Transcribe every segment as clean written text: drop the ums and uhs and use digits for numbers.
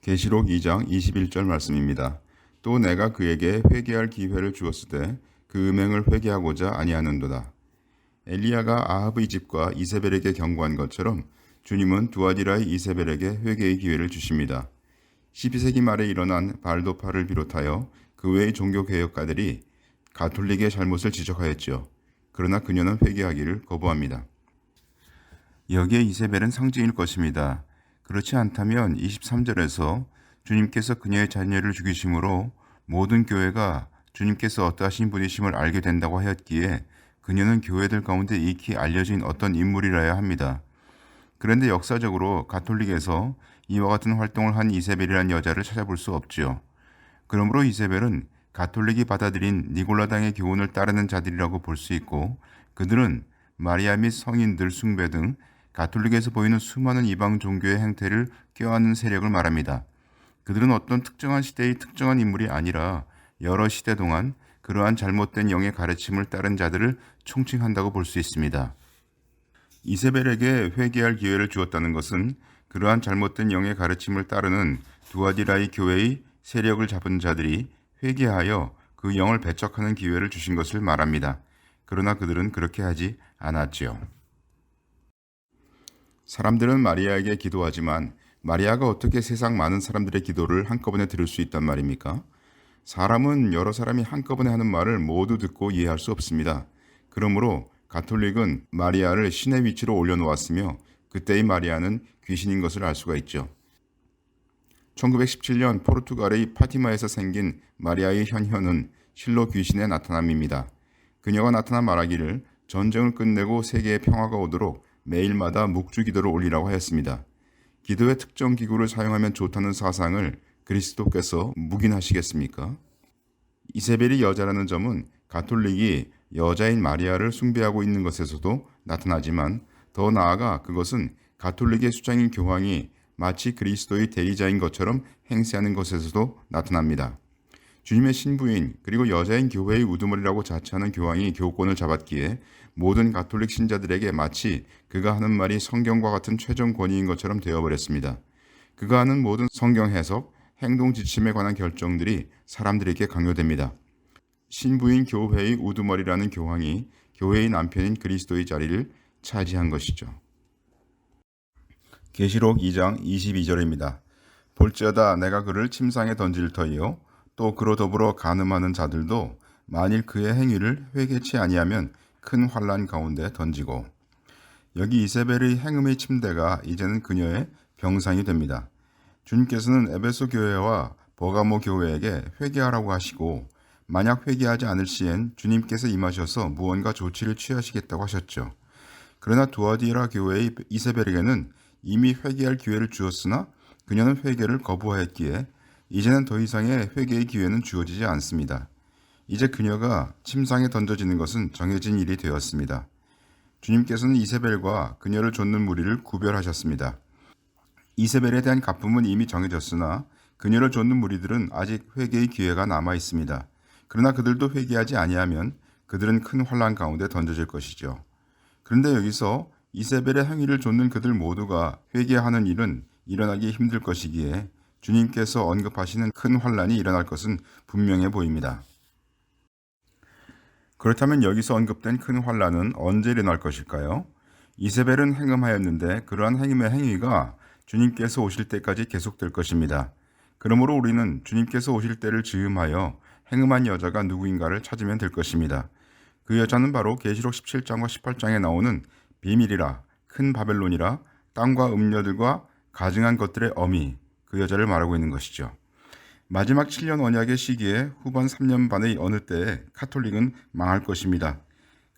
계시록 2장 21절 말씀입니다. 또 내가 그에게 회개할 기회를 주었으되 그 음행을 회개하고자 아니하는도다. 엘리야가 아합의 집과 이세벨에게 경고한 것처럼 주님은 두아디라의 이세벨에게 회개의 기회를 주십니다. 12세기 말에 일어난 발도파를 비롯하여 그 외의 종교개혁가들이 가톨릭의 잘못을 지적하였죠. 그러나 그녀는 회개하기를 거부합니다. 여기에 이세벨은 상징일 것입니다. 그렇지 않다면 23절에서 주님께서 그녀의 자녀를 죽이심으로 모든 교회가 주님께서 어떠하신 분이심을 알게 된다고 하였기에 그녀는 교회들 가운데 익히 알려진 어떤 인물이라야 합니다. 그런데 역사적으로 가톨릭에서 이와 같은 활동을 한 이세벨이라는 여자를 찾아볼 수 없지요. 그러므로 이세벨은 가톨릭이 받아들인 니골라당의 교훈을 따르는 자들이라고 볼 수 있고, 그들은 마리아 및 성인들 숭배 등 가톨릭에서 보이는 수많은 이방 종교의 행태를 껴안는 세력을 말합니다. 그들은 어떤 특정한 시대의 특정한 인물이 아니라 여러 시대 동안 그러한 잘못된 영의 가르침을 따른 자들을 총칭한다고 볼 수 있습니다. 이세벨에게 회개할 기회를 주었다는 것은 그러한 잘못된 영의 가르침을 따르는 두아디라의 교회의 세력을 잡은 자들이 회개하여 그 영을 배척하는 기회를 주신 것을 말합니다. 그러나 그들은 그렇게 하지 않았지요. 사람들은 마리아에게 기도하지만 마리아가 어떻게 세상 많은 사람들의 기도를 한꺼번에 들을 수 있단 말입니까? 사람은 여러 사람이 한꺼번에 하는 말을 모두 듣고 이해할 수 없습니다. 그러므로 가톨릭은 마리아를 신의 위치로 올려놓았으며 그때의 마리아는 귀신인 것을 알 수가 있죠. 1917년 포르투갈의 파티마에서 생긴 마리아의 현현은 실로 귀신의 나타남입니다. 그녀가 나타나 말하기를 전쟁을 끝내고 세계에 평화가 오도록 매일마다 묵주 기도를 올리라고 하였습니다. 기도의 특정 기구를 사용하면 좋다는 사상을 그리스도께서 묵인하시겠습니까? 이세벨이 여자라는 점은 가톨릭이 여자인 마리아를 숭배하고 있는 것에서도 나타나지만 더 나아가 그것은 가톨릭의 수장인 교황이 마치 그리스도의 대리자인 것처럼 행세하는 것에서도 나타납니다. 주님의 신부인 그리고 여자인 교회의 우두머리라고 자처하는 교황이 교권을 잡았기에 모든 가톨릭 신자들에게 마치 그가 하는 말이 성경과 같은 최종 권위인 것처럼 되어버렸습니다. 그가 하는 모든 성경 해석, 행동 지침에 관한 결정들이 사람들에게 강요됩니다. 신부인 교회의 우두머리라는 교황이 교회의 남편인 그리스도의 자리를 차지한 것이죠. 계시록 2장 22절입니다. 볼지어다 내가 그를 침상에 던질 터이요 또 그로 더불어 간음하는 자들도 만일 그의 행위를 회개치 아니하면 큰 환난 가운데 던지고. 여기 이세벨의 행음의 침대가 이제는 그녀의 병상이 됩니다. 주님께서는 에베소 교회와 버가모 교회에게 회개하라고 하시고 만약 회개하지 않을 시엔 주님께서 임하셔서 무언가 조치를 취하시겠다고 하셨죠. 그러나 두아디라 교회의 이세벨에게는 이미 회개할 기회를 주었으나 그녀는 회개를 거부하였기에 이제는 더 이상의 회개의 기회는 주어지지 않습니다. 이제 그녀가 침상에 던져지는 것은 정해진 일이 되었습니다. 주님께서는 이세벨과 그녀를 좇는 무리를 구별하셨습니다. 이세벨에 대한 가품은 이미 정해졌으나 그녀를 좇는 무리들은 아직 회개의 기회가 남아 있습니다. 그러나 그들도 회개하지 아니하면 그들은 큰 환난 가운데 던져질 것이죠. 그런데 여기서 이세벨의 행위를 좇는 그들 모두가 회개하는 일은 일어나기 힘들 것이기에 주님께서 언급하시는 큰 환난이 일어날 것은 분명해 보입니다. 그렇다면 여기서 언급된 큰 환난은 언제 일어날 것일까요? 이세벨은 행음하였는데 그러한 행음의 행위가 주님께서 오실 때까지 계속될 것입니다. 그러므로 우리는 주님께서 오실 때를 즈음하여 행음한 여자가 누구인가를 찾으면 될 것입니다. 그 여자는 바로 계시록 17장과 18장에 나오는 비밀이라 큰 바벨론이라 땅과 음녀들과 가증한 것들의 어미, 그 여자를 말하고 있는 것이죠. 마지막 7년 언약의 시기에 후반 3년 반의 어느 때에 가톨릭은 망할 것입니다.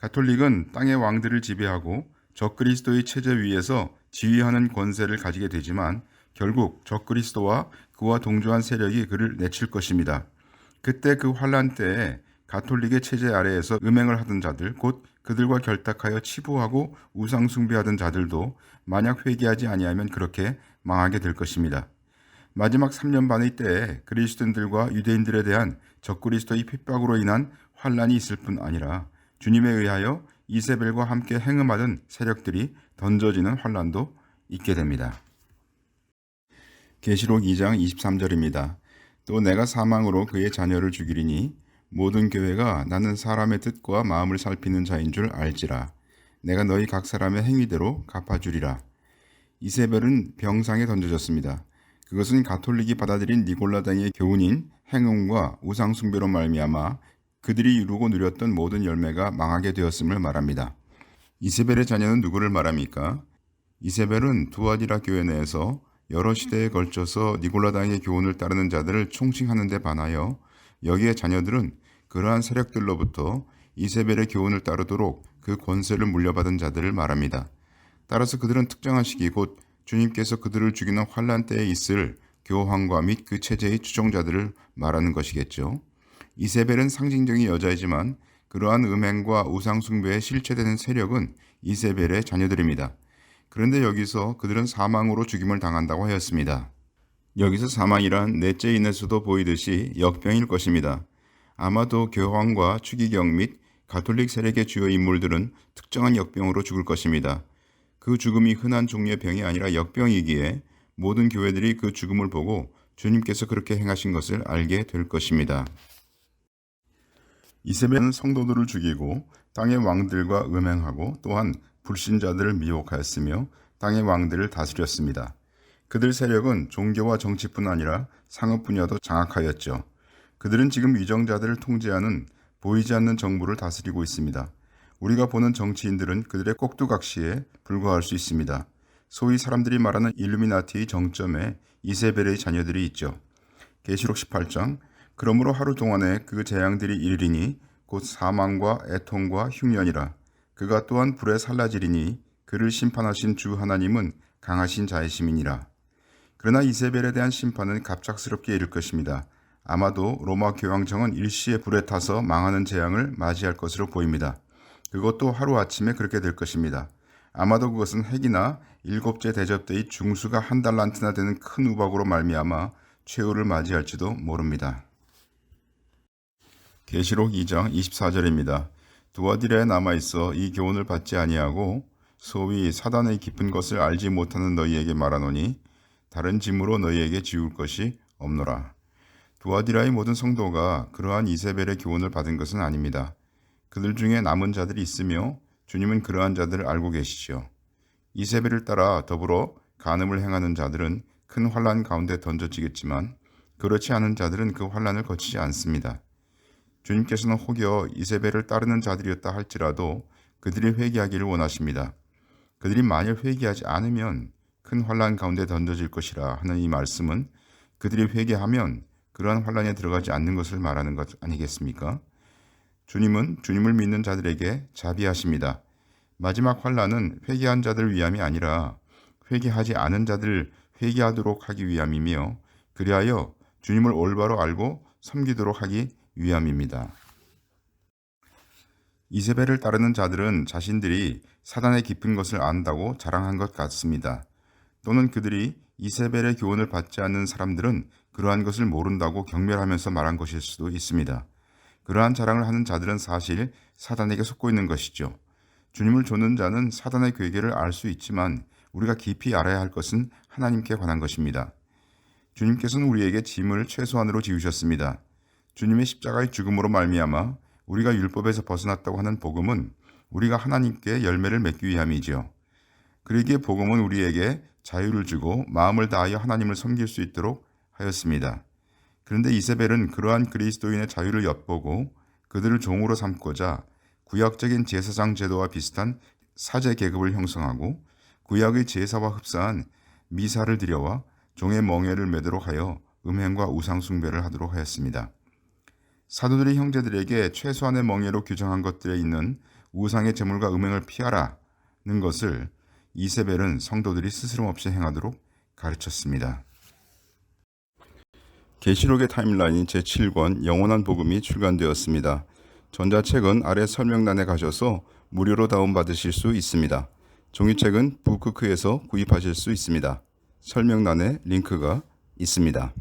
가톨릭은 땅의 왕들을 지배하고 적그리스도의 체제 위에서 지휘하는 권세를 가지게 되지만 결국 적그리스도와 그와 동조한 세력이 그를 내칠 것입니다. 그때 그 환란 때에 가톨릭의 체제 아래에서 음행을 하던 자들, 곧 그들과 결탁하여 치부하고 우상 숭배하던 자들도 만약 회개하지 아니하면 그렇게 망하게 될 것입니다. 마지막 3년 반의 때에 그리스도인들과 유대인들에 대한 적그리스도의 핍박으로 인한 환란이 있을 뿐 아니라 주님에 의하여 이세벨과 함께 행음하던 세력들이 던져지는 환란도 있게 됩니다. 계시록 2장 23절입니다. 또 내가 사망으로 그의 자녀를 죽이리니 모든 교회가 나는 사람의 뜻과 마음을 살피는 자인 줄 알지라. 내가 너희 각 사람의 행위대로 갚아주리라. 이세벨은 병상에 던져졌습니다. 그것은 가톨릭이 받아들인 니골라당의 교훈인 행음과 우상숭배로 말미암아 그들이 이루고 누렸던 모든 열매가 망하게 되었음을 말합니다. 이세벨의 자녀는 누구를 말합니까? 이세벨은 두아디라 교회 내에서 여러 시대에 걸쳐서 니골라당의 교훈을 따르는 자들을 총칭하는 데 반하여 여기에 자녀들은 그러한 세력들로부터 이세벨의 교훈을 따르도록 그 권세를 물려받은 자들을 말합니다. 따라서 그들은 특정한 시기 곧 주님께서 그들을 죽이는 환란 때에 있을 교황과 및 그 체제의 추종자들을 말하는 것이겠죠. 이세벨은 상징적인 여자이지만 그러한 음행과 우상숭배에 실체되는 세력은 이세벨의 자녀들입니다. 그런데 여기서 그들은 사망으로 죽임을 당한다고 하였습니다. 여기서 사망이란 넷째 인에서도 보이듯이 역병일 것입니다. 아마도 교황과 추기경 및 가톨릭 세력의 주요 인물들은 특정한 역병으로 죽을 것입니다. 그 죽음이 흔한 종류의 병이 아니라 역병이기에 모든 교회들이 그 죽음을 보고 주님께서 그렇게 행하신 것을 알게 될 것입니다. 이세벨은 성도들을 죽이고 땅의 왕들과 음행하고 또한 불신자들을 미혹하였으며 땅의 왕들을 다스렸습니다. 그들 세력은 종교와 정치뿐 아니라 상업 분야도 장악하였죠. 그들은 지금 위정자들을 통제하는 보이지 않는 정부를 다스리고 있습니다. 우리가 보는 정치인들은 그들의 꼭두각시에 불과할 수 있습니다. 소위 사람들이 말하는 일루미나티의 정점에 이세벨의 자녀들이 있죠. 계시록 18장 그러므로 하루 동안에 그 재앙들이 이르리니 곧 사망과 애통과 흉년이라. 그가 또한 불에 살라지리니 그를 심판하신 주 하나님은 강하신 자이심이니라. 그러나 이세벨에 대한 심판은 갑작스럽게 이를 것입니다. 아마도 로마 교황청은 일시에 불에 타서 망하는 재앙을 맞이할 것으로 보입니다. 그것도 하루아침에 그렇게 될 것입니다. 아마도 그것은 핵이나 일곱째 대접 때의 중수가 한 달란트나 되는 큰 우박으로 말미암아 최후를 맞이할지도 모릅니다. 계시록 2장 24절입니다. 두아디라에 남아있어 이 교훈을 받지 아니하고 소위 사단의 깊은 것을 알지 못하는 너희에게 말하노니 다른 짐으로 너희에게 지울 것이 없노라. 두아디라의 모든 성도가 그러한 이세벨의 교훈을 받은 것은 아닙니다. 그들 중에 남은 자들이 있으며 주님은 그러한 자들을 알고 계시죠. 이세벨을 따라 더불어 간음을 행하는 자들은 큰 환난 가운데 던져지겠지만 그렇지 않은 자들은 그 환난을 거치지 않습니다. 주님께서는 혹여 이세벨을 따르는 자들이었다 할지라도 그들이 회개하기를 원하십니다. 그들이 만일 회개하지 않으면 큰 환난 가운데 던져질 것이라 하는 이 말씀은 그들이 회개하면 그러한 환난에 들어가지 않는 것을 말하는 것 아니겠습니까? 주님은 주님을 믿는 자들에게 자비하십니다. 마지막 환난은 회개한 자들을 위함이 아니라 회개하지 않은 자들을 회개하도록 하기 위함이며 그리하여 주님을 올바로 알고 섬기도록 하기 위함입니다. 이세벨을 따르는 자들은 자신들이 사단의 깊은 것을 안다고 자랑한 것 같습니다. 또는 그들이 이세벨의 교훈을 받지 않는 사람들은 그러한 것을 모른다고 경멸하면서 말한 것일 수도 있습니다. 그러한 자랑을 하는 자들은 사실 사단에게 속고 있는 것이죠. 주님을 좇는 자는 사단의 괴계를 알 수 있지만 우리가 깊이 알아야 할 것은 하나님께 관한 것입니다. 주님께서는 우리에게 짐을 최소한으로 지우셨습니다. 주님의 십자가의 죽음으로 말미암아 우리가 율법에서 벗어났다고 하는 복음은 우리가 하나님께 열매를 맺기 위함이지요. 그러기에 복음은 우리에게 자유를 주고 마음을 다하여 하나님을 섬길 수 있도록 하였습니다. 그런데 이세벨은 그러한 그리스도인의 자유를 엿보고 그들을 종으로 삼고자 구약적인 제사장 제도와 비슷한 사제 계급을 형성하고 구약의 제사와 흡사한 미사를 드려와 종의 멍에를 매도록 하여 음행과 우상숭배를 하도록 하였습니다. 사도들이 형제들에게 최소한의 멍에로 규정한 것들에 있는 우상의 제물과 음행을 피하라는 것을 이세벨은 성도들이 스스럼없이 행하도록 가르쳤습니다. 계시록의 타임라인 제7권 영원한 복음이 출간되었습니다. 전자책은 아래 설명란에 가셔서 무료로 다운받으실 수 있습니다. 종이책은 북크크에서 구입하실 수 있습니다. 설명란에 링크가 있습니다.